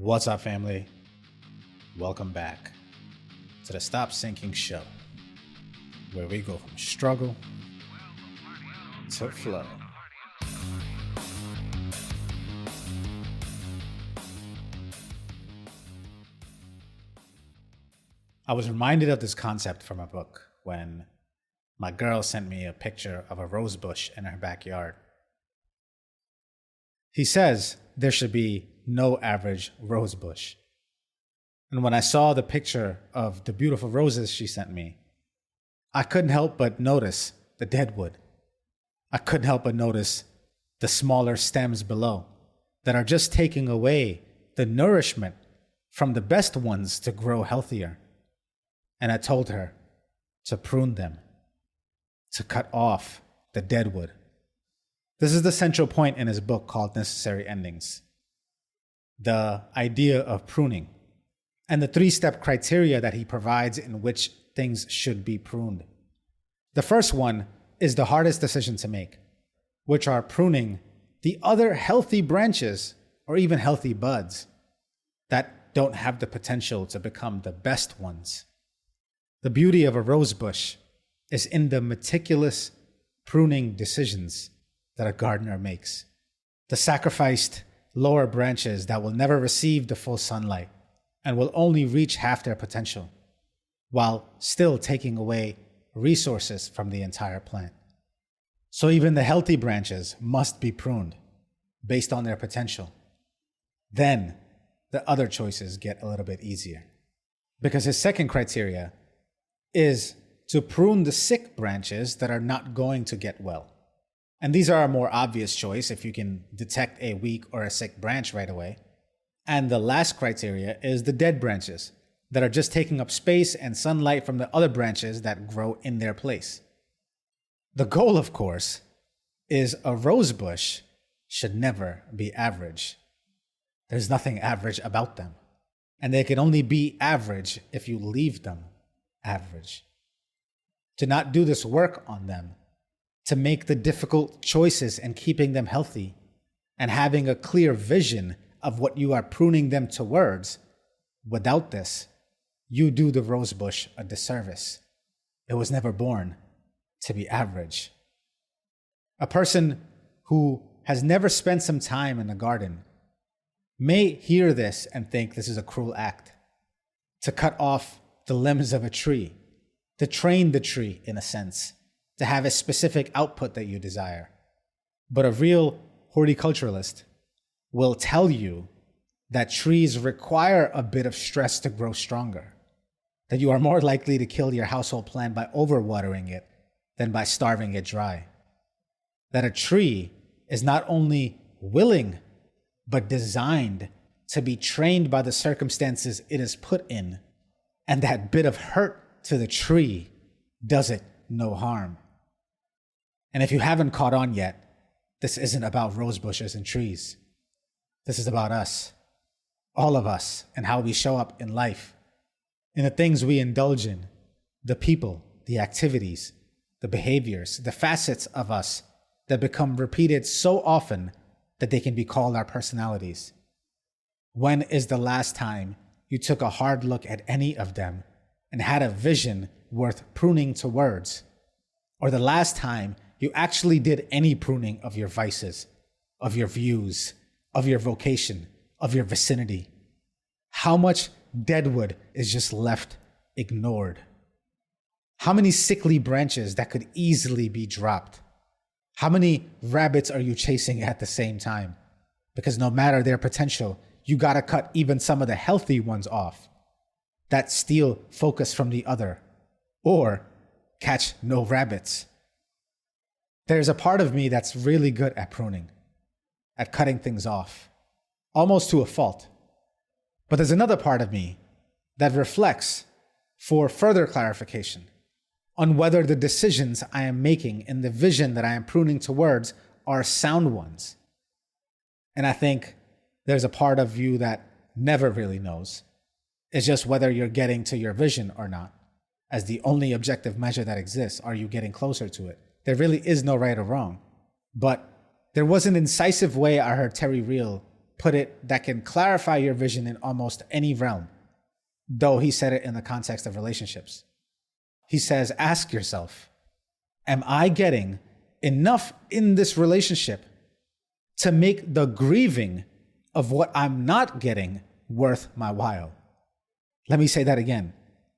What's up, family? Welcome back to the Stop Sinking Show, where we go from struggle to flow. I was reminded of this concept from a book when my girl sent me a picture of a rosebush in her backyard. He says there should be no average rosebush. And when I saw the picture of the beautiful roses she sent me, I couldn't help but notice the deadwood. I couldn't help but notice the smaller stems below that are just taking away the nourishment from the best ones to grow healthier. And I told her to prune them, to cut off the deadwood. This is the central point in his book called Necessary Endings. The idea of pruning and the 3-step criteria that he provides in which things should be pruned. The first one is the hardest decision to make, which are pruning the other healthy branches or even healthy buds that don't have the potential to become the best ones. The beauty of a rosebush is in the meticulous pruning decisions that a gardener makes. The sacrificed lower branches that will never receive the full sunlight and will only reach half their potential, while still taking away resources from the entire plant. So even the healthy branches must be pruned based on their potential. Then the other choices get a little bit easier. Because his second criteria is to prune the sick branches that are not going to get well. And these are a more obvious choice if you can detect a weak or a sick branch right away. And the last criteria is the dead branches that are just taking up space and sunlight from the other branches that grow in their place. The goal, of course, is a rosebush should never be average. There's nothing average about them. And they can only be average if you leave them average. To not do this work on them, to make the difficult choices and keeping them healthy, and having a clear vision of what you are pruning them towards, without this, you do the rosebush a disservice. It was never born to be average. A person who has never spent some time in a garden may hear this and think this is a cruel act, to cut off the limbs of a tree, to train the tree in a sense, to have a specific output that you desire. But a real horticulturalist will tell you that trees require a bit of stress to grow stronger, that you are more likely to kill your household plant by overwatering it than by starving it dry, that a tree is not only willing, but designed to be trained by the circumstances it is put in, and that bit of hurt to the tree does it no harm. And if you haven't caught on yet, this isn't about rose bushes and trees. This is about us, all of us, and how we show up in life, in the things we indulge in, the people, the activities, the behaviors, the facets of us that become repeated so often that they can be called our personalities. When is the last time you took a hard look at any of them and had a vision worth pruning towards? Or the last time you actually did any pruning of your vices, of your views, of your vocation, of your vicinity? How much deadwood is just left ignored? How many sickly branches that could easily be dropped? How many rabbits are you chasing at the same time? Because no matter their potential, you gotta cut even some of the healthy ones off that steal focus from the other, or catch no rabbits. There's a part of me that's really good at pruning, at cutting things off, almost to a fault. But there's another part of me that reflects for further clarification on whether the decisions I am making and the vision that I am pruning towards are sound ones. And I think there's a part of you that never really knows. It's just whether you're getting to your vision or not. As the only objective measure that exists, are you getting closer to it? There really is no right or wrong. But there was an incisive way I heard Terry Real put it that can clarify your vision in almost any realm, though he said it in the context of relationships. He says, ask yourself, am I getting enough in this relationship to make the grieving of what I'm not getting worth my while? Let me say that again.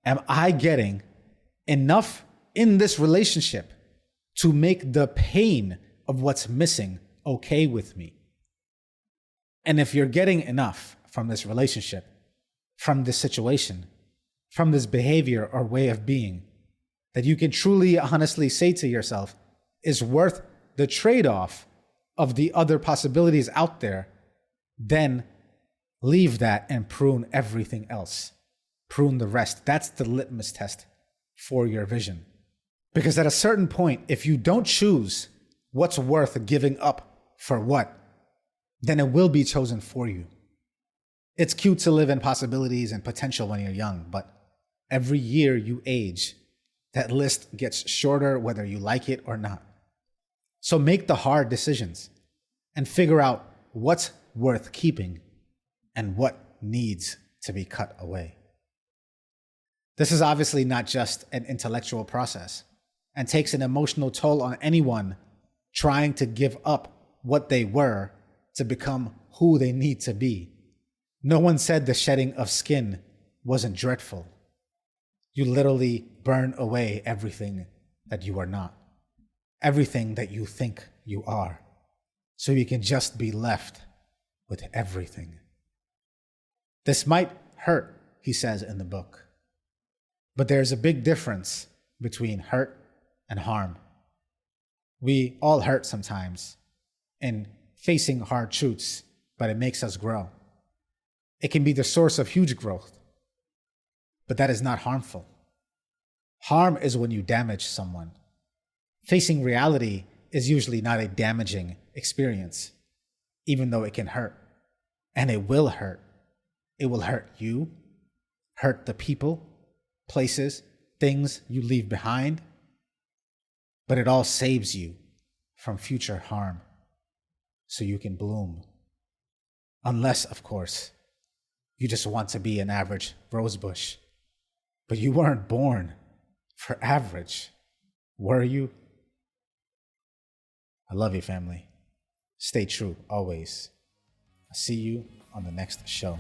Am I getting enough in this relationship to make the pain of what's missing okay with me? And if you're getting enough from this relationship, from this situation, from this behavior or way of being, that you can truly, honestly say to yourself is worth the trade-off of the other possibilities out there, then leave that and prune everything else. Prune the rest. That's the litmus test for your vision. Because at a certain point, if you don't choose what's worth giving up for what, then it will be chosen for you. It's cute to live in possibilities and potential when you're young, but every year you age, that list gets shorter whether you like it or not. So make the hard decisions and figure out what's worth keeping and what needs to be cut away. This is obviously not just an intellectual process and takes an emotional toll on anyone trying to give up what they were to become who they need to be. No one said the shedding of skin wasn't dreadful. You literally burn away everything that you are not, everything that you think you are, so you can just be left with everything. This might hurt, he says in the book, but there's a big difference between hurt and harm. We all hurt sometimes in facing hard truths, but it makes us grow. It can be the source of huge growth, but that is not harmful. Harm is when you damage someone. Facing reality is usually not a damaging experience, even though it can hurt. And it will hurt. It will hurt you, hurt the people, places, things you leave behind, but it all saves you from future harm so you can bloom. Unless, of course, you just want to be an average rosebush. But you weren't born for average, were you? I love you, family. Stay true, always. I'll see you on the next show.